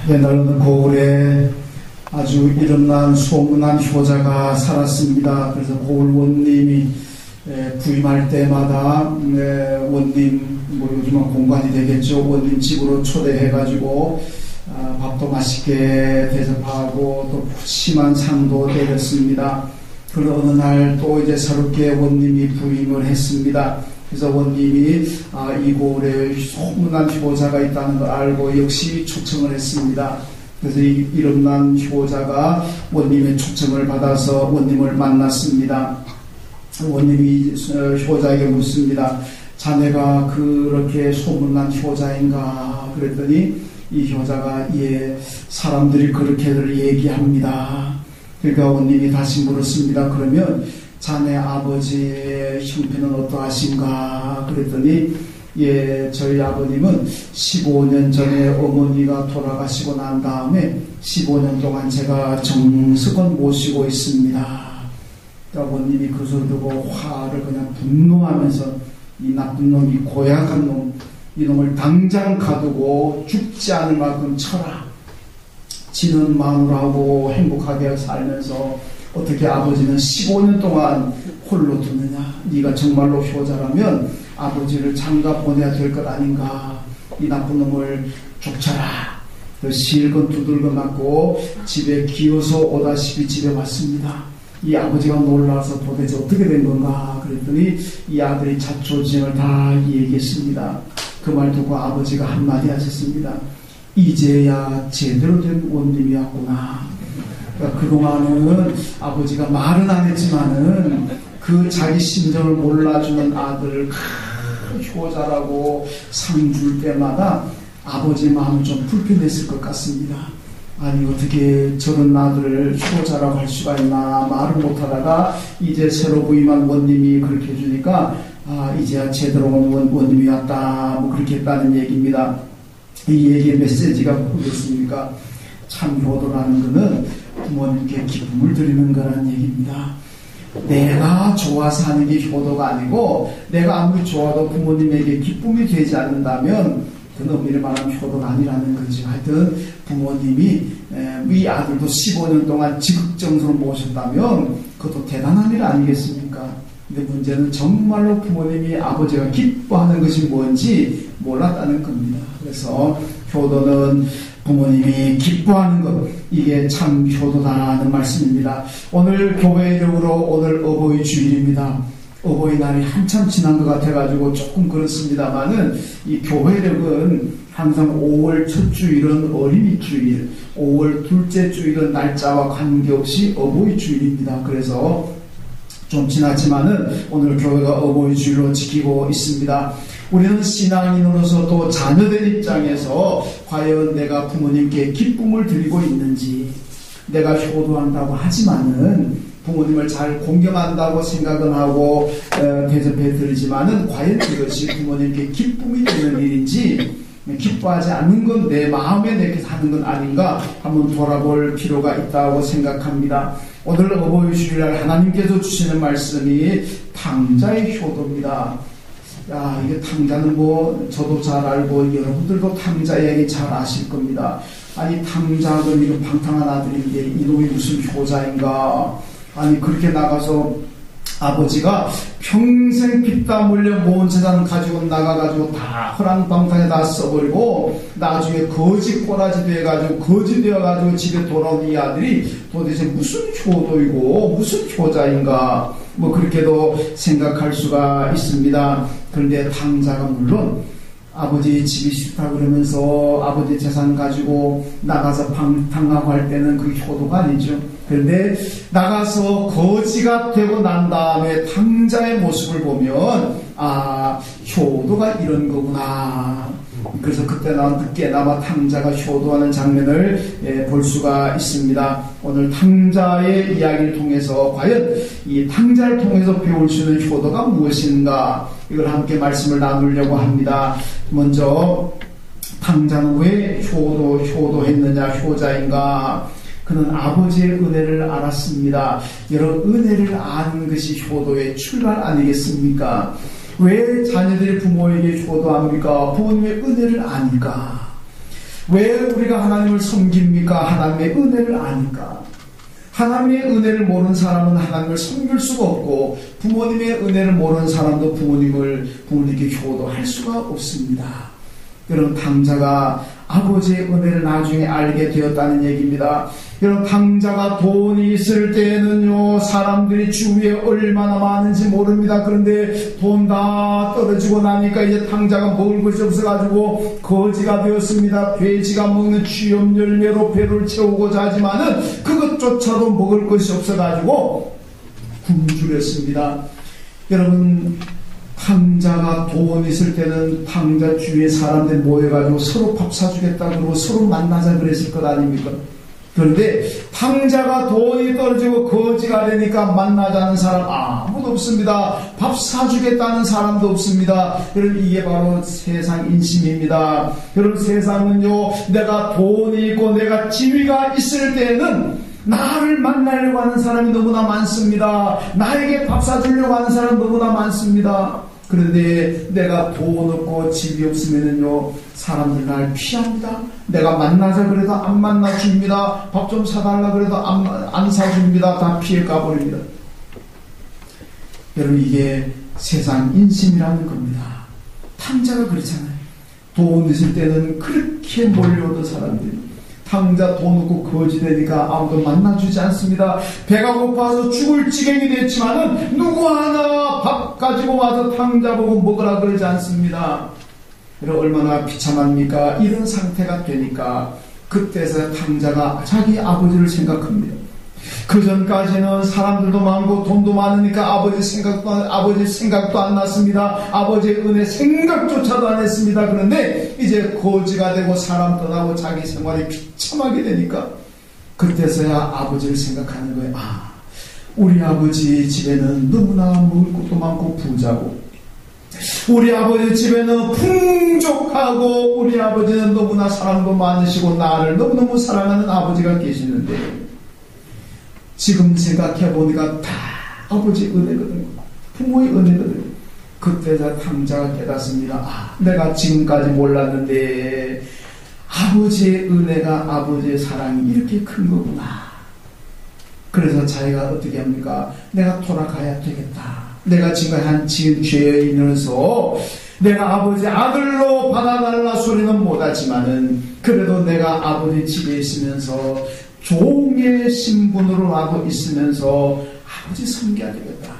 옛날에는 고을에 아주 이름난 소문난 효자가 살았습니다. 그래서 고을 원님이 부임할 때마다 원님, 요즘은 공관이 되겠죠. 원님 집으로 초대해가지고 밥도 맛있게 대접하고 또 푸짐한 상도 내렸습니다. 그러나 어느 날 또 이제 새롭게 원님이 부임을 했습니다. 그래서 원님이 이 고을에 소문난 효자가 있다는 걸 알고 역시 초청을 했습니다. 그래서 이 이름난 효자가 원님의 초청을 받아서 원님을 만났습니다. 원님이 효자에게 묻습니다. 자네가 그렇게 소문난 효자인가? 그랬더니 이 효자가 예, 사람들이 그렇게들 얘기합니다. 그러니까 원님이 다시 물었습니다. 그러면 자네 아버지의 형편은 어떠하신가? 그랬더니 예, 저희 아버님은 15년 전에 어머니가 돌아가시고 난 다음에 15년 동안 제가 정석껏 모시고 있습니다. 그러니까 원님이 그 소리 듣고 화를 그냥 분노하면서 이 나쁜 놈, 이 고약한 놈, 이놈을 당장 가두고 죽지 않을 만큼 쳐라. 지는 마누라하고 행복하게 살면서 어떻게 아버지는 15년 동안 홀로 두느냐? 네가 정말로 효자라면 아버지를 장가 보내야 될 것 아닌가? 이 나쁜 놈을 쫓아라. 실컷 두들겨 맞고 집에 기어서 오다시피 집에 왔습니다. 이 아버지가 놀라서 도대체 어떻게 된 건가? 그랬더니 이 아들이 자초지종을 다 얘기했습니다. 그 말 듣고 아버지가 한마디 하셨습니다. 이제야 제대로 된 원님이 왔구나. 그러니까 그동안은 아버지가 말은 안 했지만은 그 자기 심정을 몰라주는 아들을 효자라고 상 줄 때마다 아버지 마음이 좀 불편했을 것 같습니다. 아니 어떻게 저런 아들을 효자라고 할 수가 있나 말을 못하다가 이제 새로 부임한 원님이 그렇게 해주니까 이제야 제대로 온 원님이 왔다 뭐 그렇게 했다는 얘기입니다. 이 얘기의 메시지가 뭐겠습니까? 참 효도라는 것은 부모님께 기쁨을 드리는 거라는 얘기입니다. 내가 좋아서 하는 게 효도가 아니고 내가 아무리 좋아도 부모님에게 기쁨이 되지 않는다면 그건 엄밀히 말하면 효도가 아니라는 거죠. 하여튼 부모님이 이 아들도 15년 동안 지극정성으로 모셨다면 그것도 대단한 일 아니겠습니까? 근데 문제는 정말로 부모님이 아버지가 기뻐하는 것이 뭔지 몰랐다는 겁니다. 그래서 효도는 부모님이 기뻐하는 것, 이게 참 효도다는 말씀입니다. 오늘 교회 이름으로 오늘 어버이 주일입니다. 어버이날이 한참 지난 것 같아가지고 조금 그렇습니다만은 이 교회력은 항상 5월 첫 주일은 어린이 주일, 5월 둘째 주일은 날짜와 관계없이 어버이 주일입니다. 그래서 좀 지났지만은 오늘 교회가 어버이 주일로 지키고 있습니다. 우리는 신앙인으로서 또 자녀된 입장에서 과연 내가 부모님께 기쁨을 드리고 있는지, 내가 효도한다고 하지만은 부모님을 잘 공경한다고 생각은 하고 대접해 드리지만은 과연 이것이 부모님께 기쁨이 되는 일인지, 기뻐하지 않는 건 내 마음에 내게 하는 건 아닌가 한번 돌아볼 필요가 있다고 생각합니다. 오늘 어버이 주일날 하나님께서 주시는 말씀이 탕자의 효도입니다. 이게 탕자는 뭐 저도 잘 알고 여러분들도 탕자 얘기 잘 아실 겁니다. 아니 탕자는 이거 방탕한 아들인데 이놈이 무슨 효자인가? 아니 그렇게 나가서 아버지가 평생 피땀 흘려 모은 재산 가지고 나가가지고 다 허랑방탕에 다 써버리고 나중에 거지 꼬라지 돼가지고 거지 되어가지고 집에 돌아온 이 아들이 도대체 무슨 효도이고 무슨 효자인가 뭐 그렇게도 생각할 수가 있습니다. 그런데 탕자가 물론 아버지 집이 싫다 그러면서 아버지 재산 가지고 나가서 방탕하고 할 때는 그게 효도가 아니죠. 그런데 나가서 거지가 되고 난 다음에 탕자의 모습을 보면 효도가 이런 거구나. 그래서 그때 난 늦게나마 탕자가 효도하는 장면을 볼 수가 있습니다. 오늘 탕자의 이야기를 통해서 과연 이 탕자를 통해서 배울 수 있는 효도가 무엇인가, 이걸 함께 말씀을 나누려고 합니다. 먼저 탕자는 왜 효도했느냐, 효자인가? 그는 아버지의 은혜를 알았습니다. 여러분, 은혜를 아는 것이 효도의 출발 아니겠습니까? 왜 자녀들이 부모에게 효도합니까? 부모님의 은혜를 아니까. 왜 우리가 하나님을 섬깁니까? 하나님의 은혜를 아니까. 하나님의 은혜를 모르는 사람은 하나님을 섬길 수가 없고, 부모님의 은혜를 모르는 사람도 부모님께 효도할 수가 없습니다. 여러분, 당자가 아버지의 은혜를 나중에 알게 되었다는 얘기입니다. 여러분, 당자가 돈이 있을 때에는요, 사람들이 주위에 얼마나 많은지 모릅니다. 그런데 돈 다 떨어지고 나니까 이제 당자가 먹을 것이 없어가지고 거지가 되었습니다. 돼지가 먹는 취업 열매로 배를 채우고자 하지만은 그것조차도 먹을 것이 없어가지고 굶주렸습니다. 여러분, 당자가 돈 있을 때는 당자 주위에 사람들 모여가지고 서로 밥 사주겠다 그러고 서로 만나자 그랬을 것 아닙니까? 그런데 당자가 돈이 떨어지고 거지가 되니까 만나자는 사람 아무도 없습니다. 밥 사주겠다는 사람도 없습니다. 여러분, 이게 바로 세상 인심입니다. 여러분, 세상은요, 내가 돈이 있고 내가 지위가 있을 때는 나를 만나려고 하는 사람이 너무나 많습니다. 나에게 밥 사주려고 하는 사람 너무나 많습니다. 그런데 내가 돈 없고 집이 없으면은요, 사람들 날 피합니다. 내가 만나자 그래도 안 만나줍니다. 밥 좀 사달라 그래도 안 사줍니다. 다 피해 가버립니다. 여러분, 이게 세상 인심이라는 겁니다. 탕자가 그렇잖아요. 돈 있을 때는 그렇게 몰려오던 사람들이 당자 돈 없고 거지 되니까 아무도 만나주지 않습니다. 배가 고파서 죽을 지경이 됐지만은 누구 하나 밥 가지고 와서 당자 보고 먹으라 그러지 않습니다. 얼마나 비참합니까? 이런 상태가 되니까 그때서 당자가 자기 아버지를 생각합니다. 그 전까지는 사람들도 많고 돈도 많으니까 아버지 생각도 안 났습니다. 아버지의 은혜 생각조차도 안 했습니다. 그런데 이제 거지가 되고 사람 떠나고 자기 생활이 비참하게 되니까 그때서야 아버지를 생각하는 거예요. 아, 우리 아버지 집에는 너무나 먹을 것도 많고 부자고, 우리 아버지 집에는 풍족하고, 우리 아버지는 너무나 사랑도 많으시고 나를 너무너무 사랑하는 아버지가 계시는데, 지금 생각해보니까 다 아버지 은혜거든요. 부모의 은혜거든요. 그때서 당자가 깨닫습니다. 아, 내가 지금까지 몰랐는데 아버지의 은혜가, 아버지의 사랑이 이렇게 큰 거구나. 그래서 자기가 어떻게 합니까? 내가 돌아가야 되겠다. 내가 지금 지은 죄에 인해서 내가 아버지 아들로 받아달라 소리는 못하지만은 그래도 내가 아버지 집에 있으면서 종의 신분으로라도 있으면서 아버지 섬겨야 되겠다.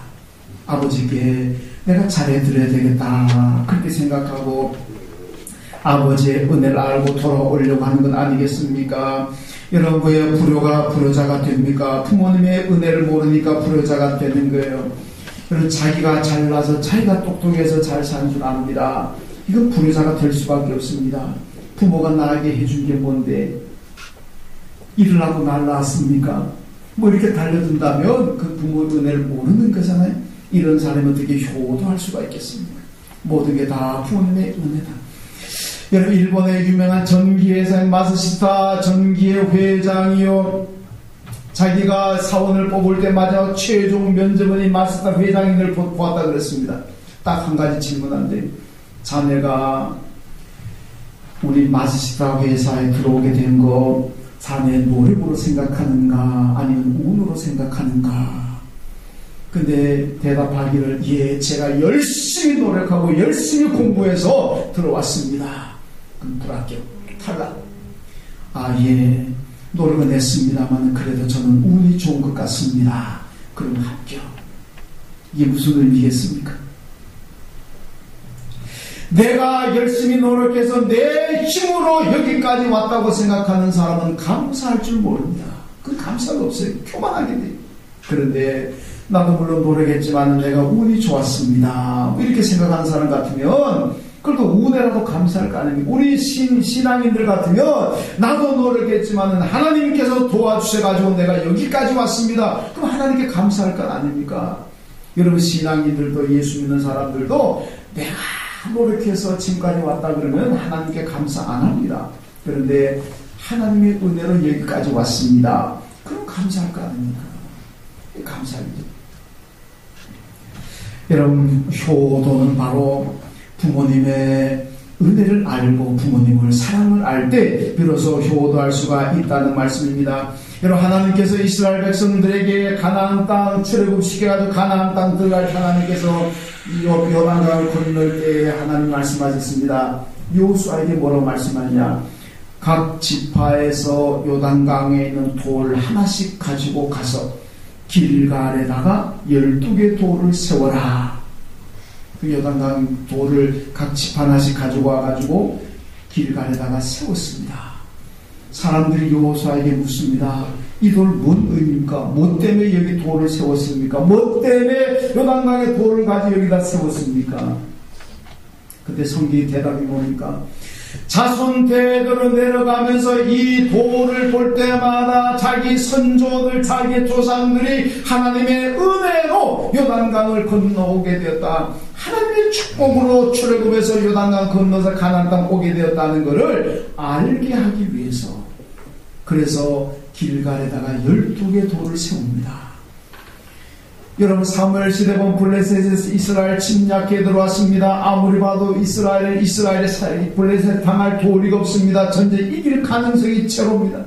아버지께 내가 잘해드려야 되겠다. 그렇게 생각하고 아버지의 은혜를 알고 돌아오려고 하는 건 아니겠습니까? 여러분, 왜 불효자가 됩니까? 부모님의 은혜를 모르니까 불효자가 되는 거예요. 여러분, 자기가 잘나서 자기가 똑똑해서 잘 사는 줄 압니다. 이건 불효자가 될 수밖에 없습니다. 부모가 나에게 해준 게 뭔데? 일을 하고 날 낳았습니까? 뭐 이렇게 달려든다면 그 부모의 은혜를 모르는 거잖아요. 이런 사람이 어떻게 효도할 수가 있겠습니까? 모든 게 다 부모님의 은혜다. 여러분, 일본의 유명한 전기회사인 마스시타 전기회 회장이요, 자기가 사원을 뽑을 때마다 최종 면접원이 마스시타 회장님을 보았다 그랬습니다. 딱 한 가지 질문한데, 자네가 우리 마스시타 회사에 들어오게 된 거 자네 노력으로 생각하는가 아니면 운으로 생각하는가? 근데 대답하기를, 예, 제가 열심히 노력하고 열심히 공부해서 들어왔습니다. 그럼 불합격, 탈락. 아, 예, 노력은 했습니다만 그래도 저는 운이 좋은 것 같습니다. 그럼 합격. 이게 무슨 의미겠습니까? 내가 열심히 노력해서 내 힘으로 여기까지 왔다고 생각하는 사람은 감사할 줄 모릅니다. 그 감사가 없어요. 교만하게 돼요. 그런데 나도 물론 노력했지만 내가 운이 좋았습니다, 이렇게 생각하는 사람 같으면 그래도 운에라도 감사할 거 아닙니까? 우리 신앙인들 같으면 나도 노력했지만 하나님께서 도와주셔가지고 내가 여기까지 왔습니다. 그럼 하나님께 감사할 것 아닙니까? 여러분, 신앙인들도 예수 믿는 사람들도 내가 노력해서 지금까지 왔다 그러면 하나님께 감사 안 합니다. 그런데 하나님의 은혜로 여기까지 왔습니다. 그럼 감사할 거 아닙니까? 감사합니다. 여러분, 효도는 바로 부모님의 은혜를 알고 부모님을 사랑을 알 때 비로소 효도할 수가 있다는 말씀입니다. 여러분, 하나님께서 이스라엘 백성들에게 가나안 땅 출애굽시켜가지고 가나안 땅 들어갈 하나님께서 요단강을 건널 때에 하나님 말씀하셨습니다. 여호수아에게 뭐라고 말씀하냐? 각 지파에서 요단강에 있는 돌 하나씩 가지고 가서 길갈에다가 12개 돌을 세워라. 그 요단강 돌을 각 지파 하나씩 가지고 와가지고 길갈에다가 세웠습니다. 사람들이 여호수아에게 묻습니다. 이 돌 뭔 의미입니까? 뭐 때문에 여기 돌을 세웠습니까? 뭐 때문에 요단강에 돌을 가지고 여기다 세웠습니까? 그때 성경의 대답이 뭡니까? 자손 대대로 내려가면서 이 돌을 볼 때마다 자기 선조들, 자기 조상들이 하나님의 은혜로 요단강을 건너오게 되었다. 하나님의 축복으로 출애굽해서 요단강 건너서 가나안 땅 오게 되었다는 것을 알게 하기 위해서, 그래서 길갈에다가 12개 돌을 세웁니다. 여러분, 사무엘 시대 본 블레셋에서 이스라엘 침략해 들어왔습니다. 아무리 봐도 이스라엘의 블레셋 당할 도리가 없습니다. 전쟁 이길 가능성이 제로입니다.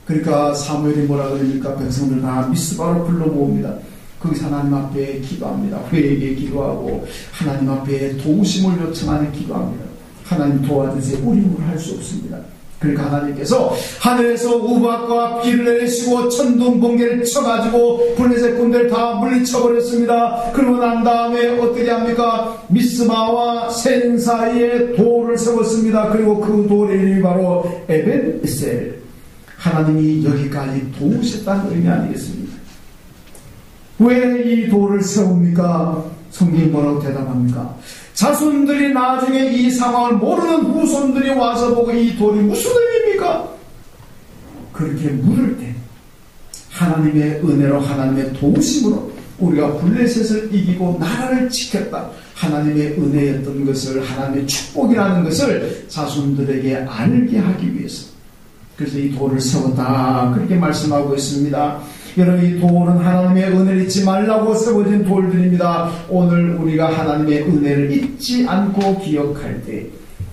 그러니까 사무엘이 뭐라 그러니까 백성들 다 미스바로 불러 모읍니다. 거기서 하나님 앞에 기도합니다. 회개에 기도하고 하나님 앞에 도우심을 요청하는 기도합니다. 하나님 도와주세요. 우리는 할 수 없습니다. 그러니까 하나님께서 하늘에서 우박과 비를 내리시고 천둥 번개를 쳐가지고 블레셋 군대를 다 물리쳐버렸습니다. 그러고 난 다음에 어떻게 합니까? 미스마와 센 사이에 돌을 세웠습니다. 그리고 그 돌의 이름이 바로 에벤에셀, 하나님이 여기까지 도우셨다는 의미 아니겠습니까? 왜 이 돌을 세웁니까? 성경이 뭐라고 대답합니까? 자손들이 나중에 이 상황을 모르는 후손들이 와서 보고 이 돌이 무슨 의미입니까? 그렇게 물을 때 하나님의 은혜로, 하나님의 도우심으로 우리가 블레셋을 이기고 나라를 지켰다, 하나님의 은혜였던 것을, 하나님의 축복이라는 것을 자손들에게 알게 하기 위해서, 그래서 이 돌을 세웠다, 그렇게 말씀하고 있습니다. 여러분, 이 돌은 하나님의 은혜를 잊지 말라고 세워진 돌들입니다. 오늘 우리가 하나님의 은혜를 잊지 않고 기억할 때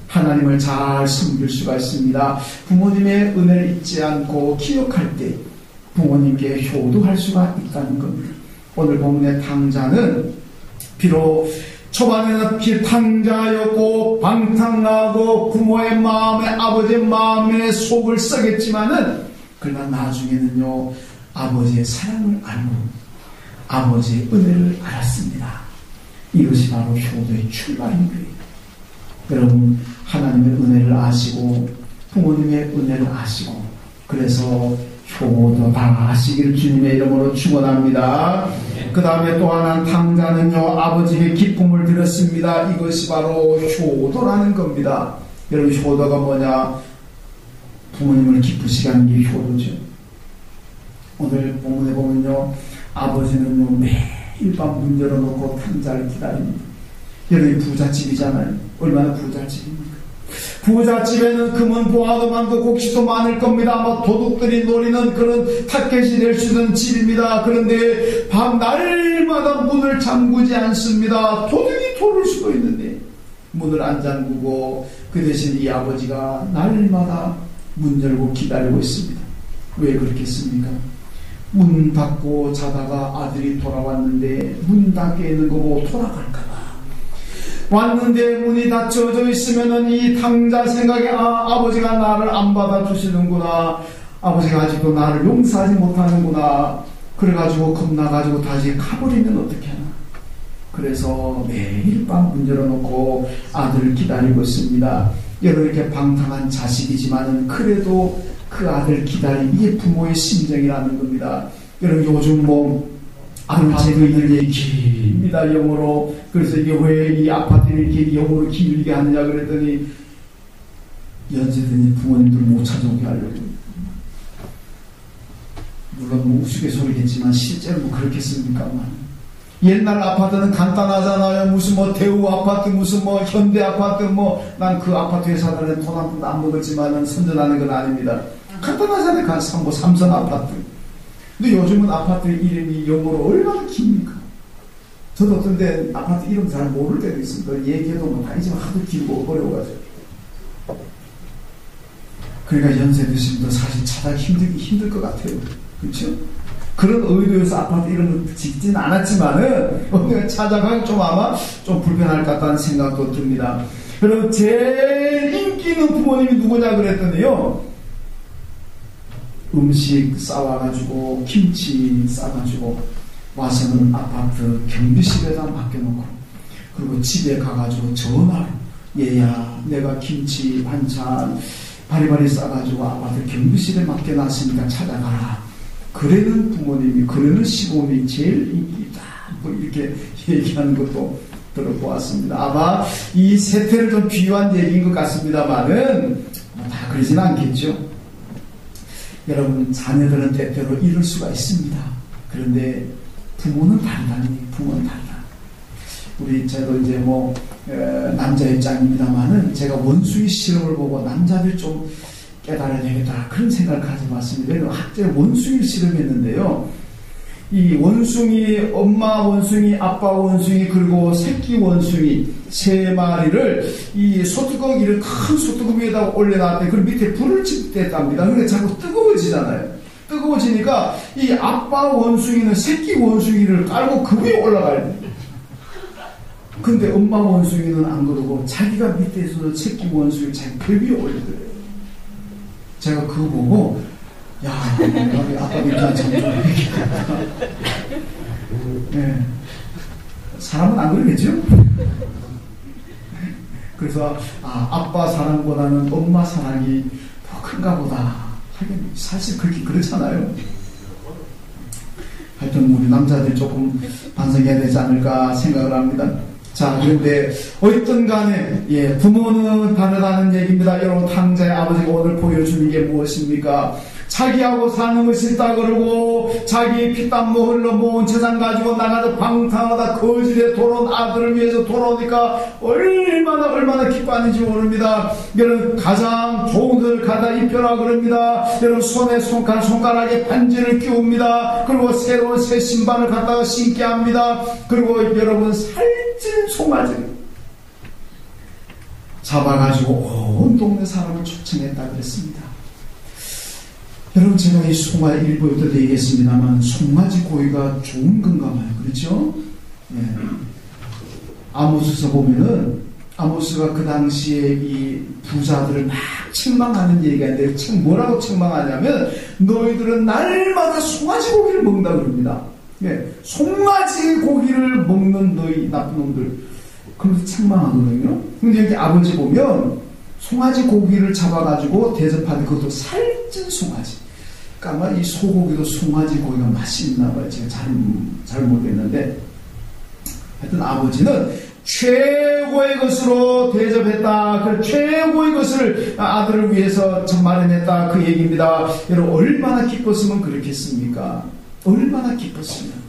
하나님을 잘 섬길 수가 있습니다. 부모님의 은혜를 잊지 않고 기억할 때 부모님께 효도할 수가 있다는 겁니다. 오늘 본문의 탕자는 비록 초반에는 비탕자였고 방탕하고 부모의 마음에, 아버지의 마음에 속을 썩였지만은, 그러나 나중에는요 아버지의 사랑을 알고 아버지의 은혜를 알았습니다. 이것이 바로 효도의 출발인 거예요. 여러분, 하나님의 은혜를 아시고 부모님의 은혜를 아시고 그래서 효도 다 하시기를 주님의 이름으로 축원합니다. 그 다음에 또 하나는 탕자는요 아버지의 기쁨을 드렸습니다. 이것이 바로 효도라는 겁니다. 여러분, 효도가 뭐냐? 부모님을 기쁘시게 하는 게 효도죠. 오늘 본문에 보면요, 아버지는요 매일 밤 문 열어놓고 탕자를 기다립니다. 여러분이 부잣집이잖아요. 얼마나 부잣집입니까? 부잣집에는 금은 보화도 많고 곡식도 많을 겁니다. 아마 도둑들이 노리는 그런 타켓이 될 수 있는 집입니다. 그런데 밤 날마다 문을 잠그지 않습니다. 도둑이 들어올 수도 있는데 문을 안 잠그고 그 대신 이 아버지가 날마다 문 열고 기다리고 있습니다. 왜 그렇겠습니까? 문 닫고 자다가 아들이 돌아왔는데 문 닫게 있는 거 보고 돌아갈까봐, 왔는데 문이 닫혀져 있으면은 이 탕자 생각에, 아버지가 나를 안 받아주시는구나, 아버지가 아직도 나를 용서하지 못하는구나, 그래가지고 겁나가지고 다시 가버리면 어떻게 하나. 그래서 매일 밤 문 열어놓고 아들을 기다리고 있습니다. 여러분, 이렇게 방탕한 자식이지만은 그래도 그 아들 기다림, 이게 부모의 심정이라는 겁니다. 여러분, 요즘 아파트도 이렇게 깁니다, 영어로. 그래서 이게 왜 이 아파트를 이렇게 영어로 길게 하느냐 그랬더니, 언제든지 부모님들 못 찾아오게 하려고. 물론 우스갯소리겠지만 실제로 그렇겠습니까만, 옛날 아파트는 간단하잖아요. 무슨 대우 아파트, 무슨 현대 아파트, 난 그 아파트에 사다는 돈 한 푼도 안 먹었지만은 선전하는 건 아닙니다. 간단하잖아요. 삼선 아파트. 근데 요즘은 아파트 이름이 영어로 얼마나 깁니까? 저도 어떤 데 아파트 이름 잘 모를 때도 있습니다. 얘기해도 뭐 다 이제 하도 길고 어려워가지고. 그러니까 연세 드신 분들 사실 찾아기 힘들 것 같아요. 그렇죠? 그런 의도에서 아파트 이름을 짓진 않았지만은 찾아가기 좀 아마 좀 불편할 것 같다는 생각도 듭니다. 그리고 제일 인기 있는 부모님이 누구냐 그랬더니요, 음식 싸와가지고 김치 싸가지고 와서는 아파트 경비실에다 맡겨놓고, 그리고 집에 가가지고 전화로 얘야 내가 김치 반찬 바리바리 싸가지고 아파트 경비실에 맡겨놨으니까 찾아가라. 그러는 부모님이, 그러는 시부모님이 제일 인기 있다, 뭐 이렇게 얘기하는 것도 들어보았습니다. 아마 이 세태를 좀 비유한 얘기인 것 같습니다만은 다 그러진 않겠죠. 여러분, 자녀들은 때때로 이럴 수가 있습니다. 그런데 부모는 다르다니, 부모는 다르다. 저도 이제 남자 입장입니다만은 제가 원숭이 실험을 보고 남자들 좀 깨달아야 되겠다, 그런 생각을 가져봤습니다. 학교에 원숭이를 실험했는데요, 이 원숭이, 엄마 원숭이, 아빠 원숭이, 그리고 새끼 원숭이 세 마리를 이 소뚜껑이를 큰 소뚜껑 위에다가 올려놨더니 그 밑에 불을 짓댔답니다. 근데 자꾸 뜨거워지잖아요. 뜨거워지니까 이 아빠 원숭이는 새끼 원숭이를 깔고 그 위에 올라가야 돼요. 근데 엄마 원숭이는 안 그러고 자기가 밑에서 새끼 원숭이 자기 배 위에 올리더래요. 제가 그거 보고, 야, 아빠 밑에 참 네. 사람은 안 그러겠죠? 그래서 아빠 사랑보다는 엄마 사랑이 더 큰가 보다. 하긴 사실 그렇잖아요. 하여튼 우리 남자들이 조금 반성해야 되지 않을까 생각을 합니다. 자, 그런데 어쨌든 간에 부모는 다르다는 얘기입니다. 여러분, 탕자의 아버지가 오늘 보여주는 게 무엇입니까? 자기하고 사는 거 싫다 그러고 자기 피땀 흘러 모은 재산 가지고 나가서 방탕하다 거지에 돌아온 아들을 위해서 돌아오니까 얼마나 기뻐하는지 모릅니다. 여러분, 가장 좋은 것을 갖다 입혀라 그럽니다. 여러분, 손에 손가락에 반지를 끼웁니다. 그리고 새로운 새 신발을 갖다가 신게 합니다. 그리고 여러분, 살찐 송아지를 잡아가지고 온 동네 사람을 초청했다 그랬습니다. 여러분, 제가 이 송아지 일부부터 얘기했습니다만 송아지 고기가 좋은 건가 봐요. 그렇죠? 예. 아모스서 보면은 아모스가 그 당시에 이 부자들을 막 책망하는 얘기가 있는데 뭐라고 책망하냐면 너희들은 날마다 송아지 고기를 먹는다 그럽니다. 예. 송아지 고기를 먹는 너희 나쁜 놈들, 그러면서 책망하거든요. 근데 여기 아버지 보면 송아지 고기를 잡아가지고 대접하는 그것도 살찐 송아지. 그러니까 아마 이 소고기도 송아지 고기가 맛이 있나 봐요. 제가 잘 모르겠는데, 하여튼 아버지는 최고의 것으로 대접했다. 그 최고의 것을 아들을 위해서 마련했다, 그 얘기입니다. 여러분, 얼마나 기뻤으면 그렇겠습니까? 얼마나 기뻤으면.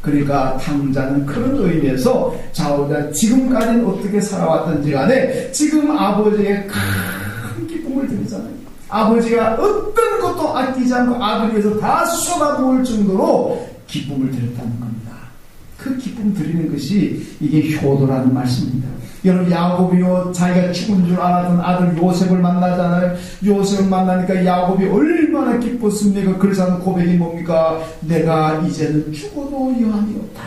그러니까 탕자는 그런 의미에서 자오자 지금까지는 어떻게 살아왔던지 간에 지금 아버지에게 큰 기쁨을 드리잖아요. 아버지가 어떤 것도 아끼지 않고 아들을 위해서 다 쏟아부을 정도로 기쁨을 드렸다는 겁니다. 그 기쁨 드리는 것이 이게 효도라는 말씀입니다. 여러분, 야곱이요, 자기가 죽은 줄 알았던 아들 요셉을 만나잖아요. 요셉을 만나니까 야곱이 얼마나 기뻤습니까? 그래서 하는 고백이 뭡니까? 내가 이제는 죽어도 여한이 없다.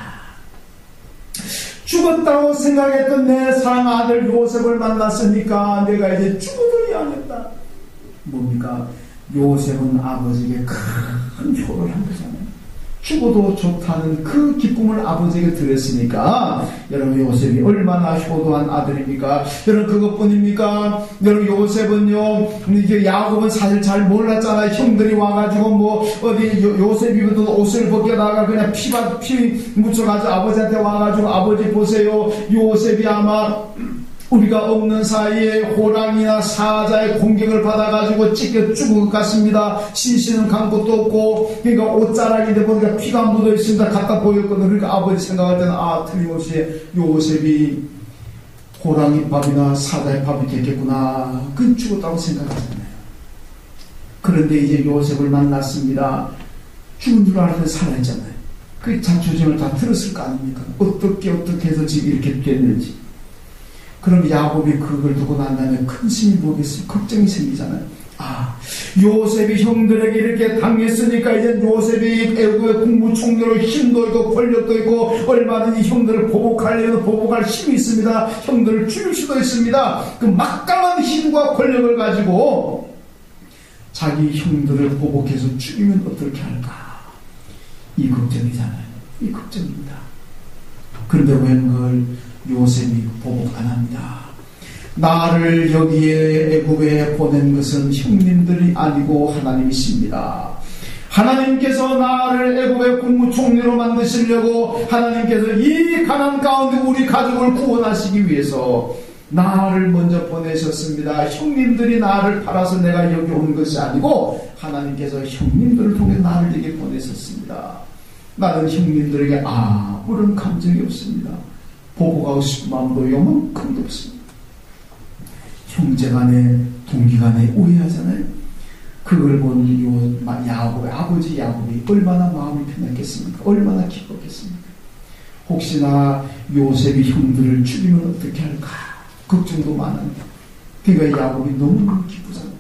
죽었다고 생각했던 내 사랑 아들 요셉을 만났으니까 내가 이제 죽어도 여한이 없다. 뭡니까? 요셉은 아버지에게 큰 효를 한 거잖아요. 죽어도 좋다는 그 기쁨을 아버지에게 드렸으니까 여러분, 요셉이 얼마나 효도한 아들입니까? 여러분, 그것뿐입니까? 여러분, 요셉은요, 이게 야곱은 사실 잘 몰랐잖아요. 형들이 와가지고 어디 요셉 입은 옷을 벗겨다가 그냥 피 묻혀가지고 아버지한테 와가지고 아버지 보세요, 요셉이 아마 우리가 없는 사이에 호랑이나 사자의 공격을 받아가지고 찢겨 죽은 것 같습니다. 신신은 간 것도 없고, 그러니까 옷자락인데 보니까 피가 묻어 있습니다. 갖다 보였거든요. 그러니까 아버지 생각할 때는 틀림없이 요셉이 호랑이 밥이나 사자의 밥이 됐겠구나, 그건 죽었다고 생각하잖아요. 그런데 이제 요셉을 만났습니다. 죽은 줄 알았는데 살아있잖아요. 그 자초지종을 다 들었을 거 아닙니까? 어떻게 해서 지금 이렇게 됐는지. 그럼 야곱이 그걸 두고 난 다음에 큰 힘이 뭐겠어요? 걱정이 생기잖아요. 요셉이 형들에게 이렇게 당했으니까 이제 요셉이 애굽의 국무총리로 힘도 있고 권력도 있고 얼마든지 형들을 보복할 힘이 있습니다. 형들을 죽일 수도 있습니다. 그 막강한 힘과 권력을 가지고 자기 형들을 보복해서 죽이면 어떻게 할까? 이 걱정이잖아요. 이 걱정입니다. 그런데 왜 그걸 요셉이 보복 안 합니다. 나를 여기에 애굽에 보낸 것은 형님들이 아니고 하나님이십니다. 하나님께서 나를 애굽의 국무총리로 만드시려고 하나님께서 이 가난 가운데 우리 가족을 구원하시기 위해서 나를 먼저 보내셨습니다. 형님들이 나를 팔아서 내가 여기 온 것이 아니고 하나님께서 형님들을 통해 나를 여기 보내셨습니다. 나는 형님들에게 아무런 감정이 없습니다. 보복하고 싶은 마음도 요만큼도 없습니다. 형제간에 동기간에 오해하잖아요. 그걸 본 야곱의 아버지 야곱이 얼마나 마음이 편했겠습니까? 얼마나 기뻤겠습니까? 혹시나 요셉이 형들을 죽이면 어떻게 할까? 걱정도 많은데 그러니까 야곱이 너무 기쁘잖아요.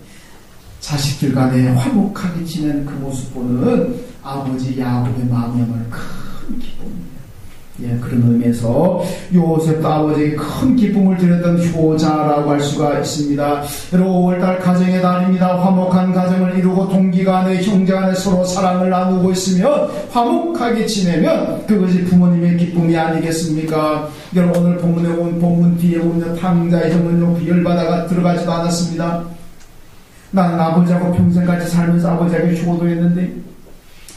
자식들 간에 화목하게 지내는 그 모습 보는 아버지 야곱의 마음이야말로 큰 기쁨입니다. 그런 의미에서 요셉도 아버지에게 큰 기쁨을 드렸던 효자라고 할 수가 있습니다. 여러분 5월달 가정의 달입니다. 화목한 가정을 이루고 동기간에 형제간에 서로 사랑을 나누고 있으면 화목하게 지내면 그것이 부모님의 기쁨이 아니겠습니까? 여러분 오늘 본문에 온 본문 뒤에 보면 탕자의 형은 열받아가 들어가지도 않았습니다. 나는 아버지하고 평생같이 살면서 아버지에게 효도했는데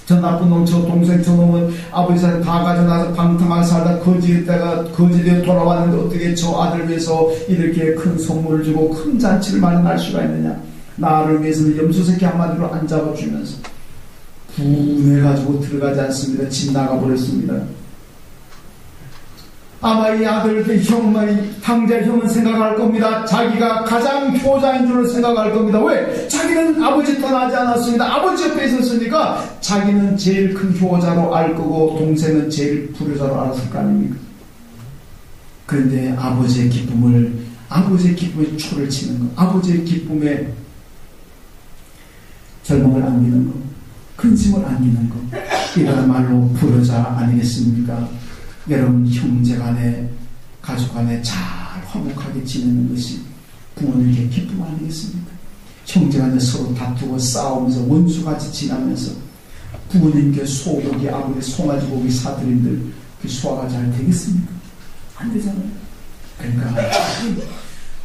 저 나쁜 놈, 저 동생, 저 놈은 아버지한테 다 가져나서 방탕하게 살다 거지되어 돌아왔는데 어떻게 저 아들 위해서 이렇게 큰 선물을 주고 큰 잔치를 마련할 수가 있느냐. 나를 위해서는 염소새끼 한마디로 안 잡아주면서 분해가지고 들어가지 않습니다. 집 나가버렸습니다. 아마 이 아들, 탕자 형은 생각할 겁니다. 자기가 가장 효자인 줄 생각할 겁니다. 왜? 자기는 아버지 떠나지 않았습니다. 아버지 옆에 있었으니까 자기는 제일 큰 효자로 알 거고 동생은 제일 불효자로 알았을 거 아닙니까? 그런데 아버지의 기쁨에 초를 치는 것, 아버지의 기쁨에 절망을 안기는 것, 근심을 안기는 것, 이거야말로 불효자 아니겠습니까? 여러분 형제간에 가족간에 잘 화목하게 지내는 것이 부모님께 기쁨 아니겠습니까? 형제간에 서로 다투고 싸우면서 원수같이 지나면서 부모님께 소고기 아버지 송아지고기 사드린들 그 소화가 잘 되겠습니까? 안 되잖아요. 그러니까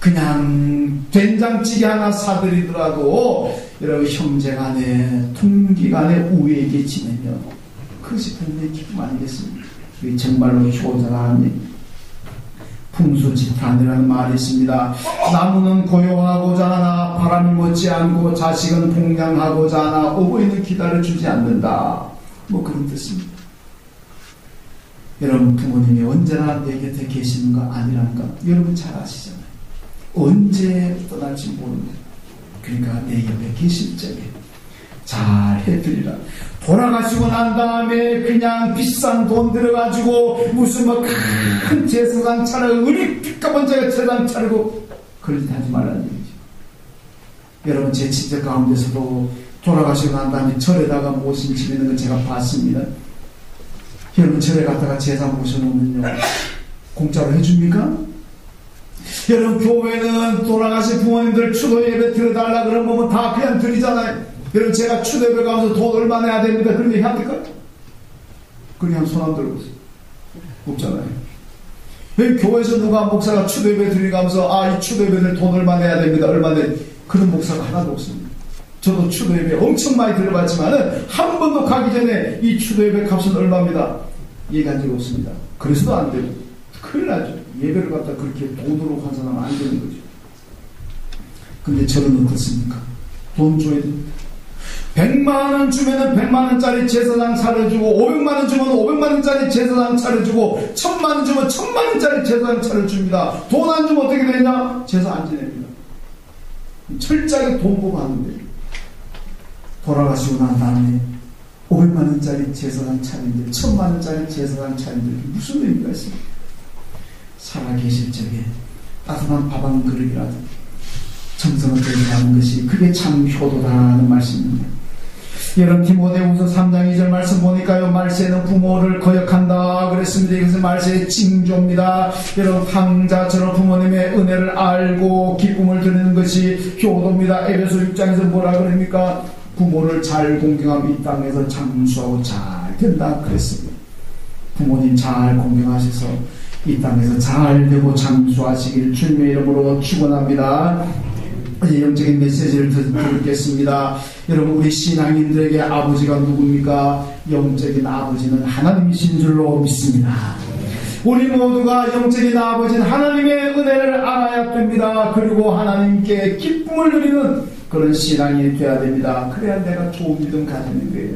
그냥 된장찌개 하나 사드리더라도 여러분 형제간에 동기간에 우애하게 지내면 그것이 부모님의 기쁨 아니겠습니까? 정말로 효자가 아닌 풍수지탄이라는 말이 있습니다. 나무는 고용하고자 하나 바람이 못지 않고 자식은 봉양하고자 하나 어버이는 기다려주지 않는다. 그런 뜻입니다. 여러분 부모님이 언제나 내 곁에 계시는 거 아니란가 여러분 잘 아시잖아요. 언제 떠날지 모릅니다. 그러니까 내 옆에 계실 적에 잘 해드리라. 돌아가시고 난 다음에 그냥 비싼 돈 들어가지고 무슨 큰 제사장 차리고 은이 핏값은 제가 제사장 차리고 그런 짓 하지 말라는 얘기죠. 여러분 제 친척 가운데서도 돌아가시고 난 다음에 절에다가 모신 집 있는 거 제가 봤습니다. 여러분 절에 갔다가 제사 모셔놓으면요 공짜로 해줍니까? 여러분 교회는 돌아가신 부모님들 추도 예배 드려달라 그러면 다 그냥 드리잖아요. 여러분 제가 추대배 가면서 돈 얼마 내야 됩니다. 그런 얘기 합니까? 그냥 손 안 들고 있어요. 없잖아요. 여기 교회에서 누가 목사가 추대배 드리면서 이 추대배들 돈 얼마 내야 됩니다. 얼마 내 그런 목사가 하나도 없습니다. 저도 추대배 엄청 많이 들어봤지만은 한 번도 가기 전에 이 추대배 값은 얼마입니다. 얘기한 적이 없습니다. 그래서도 안 되고 큰일 나죠. 예배를 갖다 그렇게 돈으로 환산하면 안 되는 거죠. 근데 저는 어떻습니까? 돈 줘야 됩니다. 100만원 주면은 100만원짜리 제사장 차려주고 500만원 주면 500만원짜리 제사장 차려주고 1000만원 주면 1000만원짜리 제사장 차려줍니다. 돈 안 주면 어떻게 되냐? 제사 안 지냅니다. 철저하게 돈 보고 하는데 돌아가시고 난 다음에 500만 원짜리 제사장 차림들, 1000만 원짜리 제사장 차림들 무슨 의미가 있습니까? 살아계실 적에 따뜻한 밥 한 그릇이라도 정성을 들여가는 것이 그게 참 효도다라는 말씀입니다. 여러분 디모데후서 3장 2절 말씀 보니까요, 말세는 부모를 거역한다 그랬습니다. 이것은 말세의 징조입니다. 여러분 황자처럼 부모님의 은혜를 알고 기쁨을 드리는 것이 효도입니다. 에베소 6장에서 뭐라 그럽니까? 부모를 잘 공경하면 이 땅에서 장수하고 잘 된다 그랬습니다. 부모님 잘 공경하셔서 이 땅에서 잘 되고 장수하시길 주님의 이름으로 축원합니다. 이제 영적인 메시지를 듣겠습니다. 여러분, 우리 신앙인들에게 아버지가 누굽니까? 영적인 아버지는 하나님이신 줄로 믿습니다. 우리 모두가 영적인 아버지는 하나님의 은혜를 알아야 됩니다. 그리고 하나님께 기쁨을 누리는 그런 신앙이 되어야 됩니다. 그래야 내가 좋은 믿음 가지는 거예요.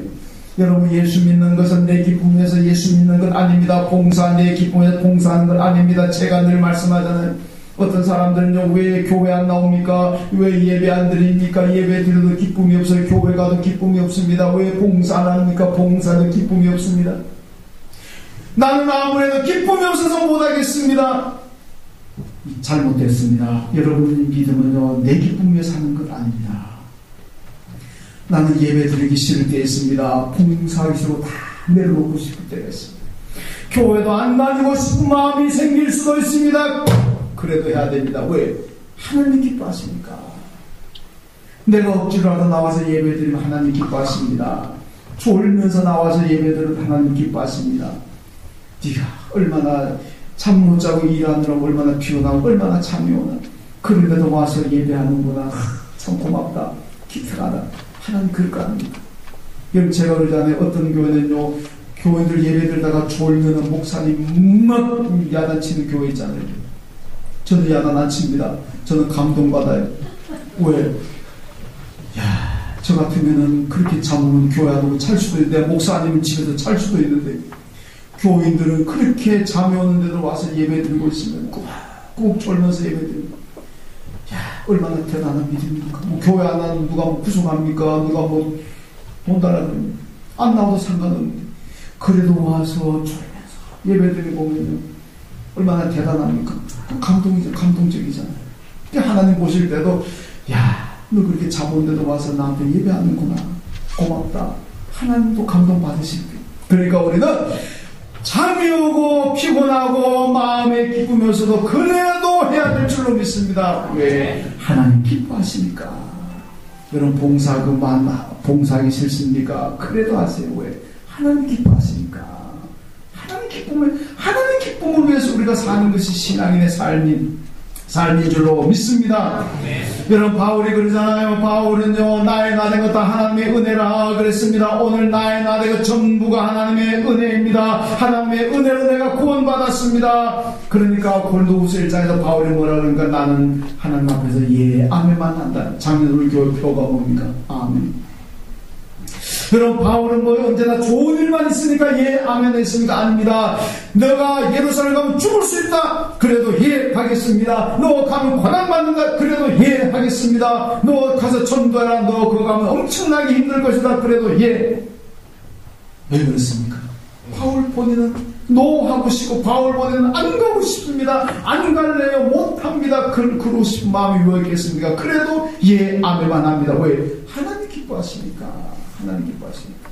여러분, 예수 믿는 것은 내 기쁨에서 예수 믿는 것 아닙니다. 봉사, 내 기쁨에서 봉사하는 것 아닙니다. 제가 늘 말씀하잖아요. 어떤 사람들은요, 왜 교회 안 나옵니까? 왜 예배 안 드립니까? 예배 드려도 기쁨이 없어요. 교회 가도 기쁨이 없습니다. 왜 봉사 안 합니까? 봉사도 기쁨이 없습니다. 나는 아무래도 기쁨이 없어서 못하겠습니다. 잘못됐습니다. 여러분의 믿음은요, 내 기쁨 위해 사는 것 아닙니다. 나는 예배 드리기 싫을 때 있습니다. 봉사하기 싫고 다 내려놓고 싶을 때가 있습니다. 교회도 안 다니고 싶은 마음이 생길 수도 있습니다. 그래도 해야 됩니다. 왜? 하나님 기뻐하십니까? 내가 억지로 하다 나와서 예배 드리면 하나님 기뻐하십니다. 졸면서 나와서 예배 드리면 하나님 기뻐하십니다. 네가 얼마나 잠 못 자고 일하느라고 얼마나 피곤하고 얼마나 잠이 오나, 그런데도 와서 예배하는구나. 참 고맙다. 기특하다. 하나님 그럴까 합니까? 여러분, 제가 그러잖아요. 어떤 교회는요, 교인들 예배 드리다가 졸면은 목사님 막 야단치는 교회 있잖아요. 저는 야단 안 칩니다. 저는 감동받아요. 왜? 야, 저 같으면은 그렇게 잠오면 교회 안 오고 찰 수도 있는데, 목사 아니면 집에서 찰 수도 있는데, 교인들은 그렇게 잠이 오는데도 와서 예배 드리고 있으면 꾹 졸면서 예배 드리고, 야, 얼마나 대단한 믿음입니까? 뭐 교회 안 하는 누가 뭐 구속합니까? 누가 뭐 돈 달라 그럽니까? 안 나와도 상관없는데, 그래도 와서 졸면서 예배 드리고 오면 얼마나 대단합니까? 감동이죠. 감동적이잖아요. 하나님 보실 때도, 야, 너 그렇게 잠 오는데도 와서 나한테 예배하는구나. 고맙다. 하나님도 감동 받으실 거예요. 그러니까 우리는 잠이 오고 피곤하고 마음에 기쁨이 없어도 그래도 해야 될 줄로 믿습니다. 왜? 하나님 기뻐하시니까. 여러분, 봉사하기 싫습니까? 그래도 하세요. 왜? 하나님 기뻐하시니까. 하나님 기쁨을 위해서 우리가 사는 것이 신앙인의 삶인 줄로 믿습니다. 여러분, 바울이 그러잖아요. 바울은요, 나의 나된 것 다 하나님의 은혜라 그랬습니다. 오늘 나의 나된 것 전부가 하나님의 은혜입니다. 하나님의 은혜로 내가 구원받았습니다. 그러니까 고린도후서 1장에서 바울이 뭐라 그러니까, 나는 하나님 앞에서 예, 아멘만 한다. 장로들 교회 표가 뭡니까? 아멘. 여러분, 바울은 뭐 언제나 좋은 일만 있으니까 예, 아멘 했습니까? 아닙니다. 너가 예루살렘 가면 죽을 수 있다. 그래도 예, 하겠습니다. 너 가면 고난받는다. 그래도 예, 하겠습니다. 너 가서 전도해라. 너 그거 가면 엄청나게 힘들 것이다. 그래도 예. 왜 그렇습니까? 바울 본인은 노하고 싶고, 바울 본인은 안 가고 싶습니다. 안 갈래요. 못합니다. 그러고 싶은 마음이 왜 있겠습니까? 그래도 예, 아멘만 합니다. 왜? 하나님 기뻐하시니까. 하나님 기뻐하십니까?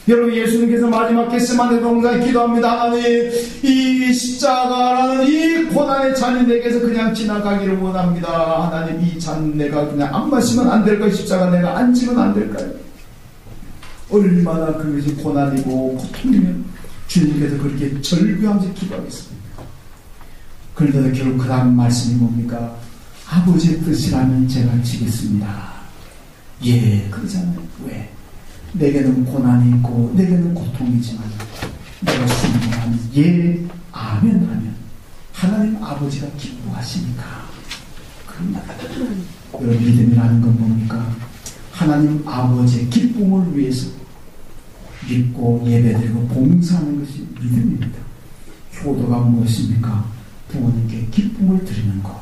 여러분, 예수님께서 마지막 겟세마네 동산에 기도합니다. 하나님, 이 십자가라는 이 고난의 잔이 내게서 그냥 지나가기를 원합니다. 하나님, 이 잔 내가 그냥 안 마시면 안 될까요? 십자가 내가 안 지면 안 될까요? 얼마나 그것이 고난이고 고통이면 주님께서 그렇게 절규하면서 기도하겠습니까? 그런데도 결국 그 다음 말씀이 뭡니까? 아버지의 뜻이라면 제가 지겠습니다. 예, 그러잖아요. 왜? 내게는 고난이 있고 내게는 고통이지만 내가 순종하면 예, 아멘 하면 하나님 아버지가 기뻐하시니까. 그럽니다. 여러분, 믿음이라는 건 뭡니까? 하나님 아버지의 기쁨을 위해서 믿고 예배드리고 봉사하는 것이 믿음입니다. 효도가 무엇입니까? 부모님께 기쁨을 드리는 것.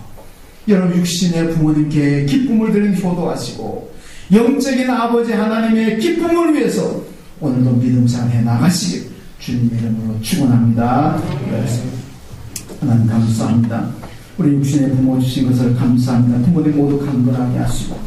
여러분, 육신의 부모님께 기쁨을 드리는 효도하시고, 영적인 아버지 하나님의 기쁨을 위해서 오늘도 믿음 생활해 나가시길 주님 이름으로 축원합니다. 하나님 감사합니다. 우리 육신의 부모 주신 것을 감사합니다. 부모님 모두 강건하게 하시고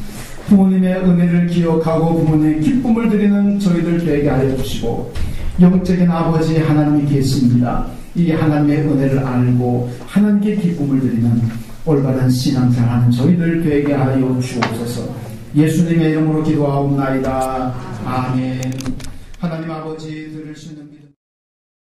부모님의 은혜를 기억하고 부모님의 기쁨을 드리는 저희들 되게 하여 주시고 영적인 아버지 하나님이 계십니다. 이 하나님의 은혜를 알고 하나님께 기쁨을 드리는 올바른 신앙생활하는 저희들 되게 하여 주옵소서. 예수님의 이름으로 기도하옵나이다. 아멘. 하나님 아버지 들으시는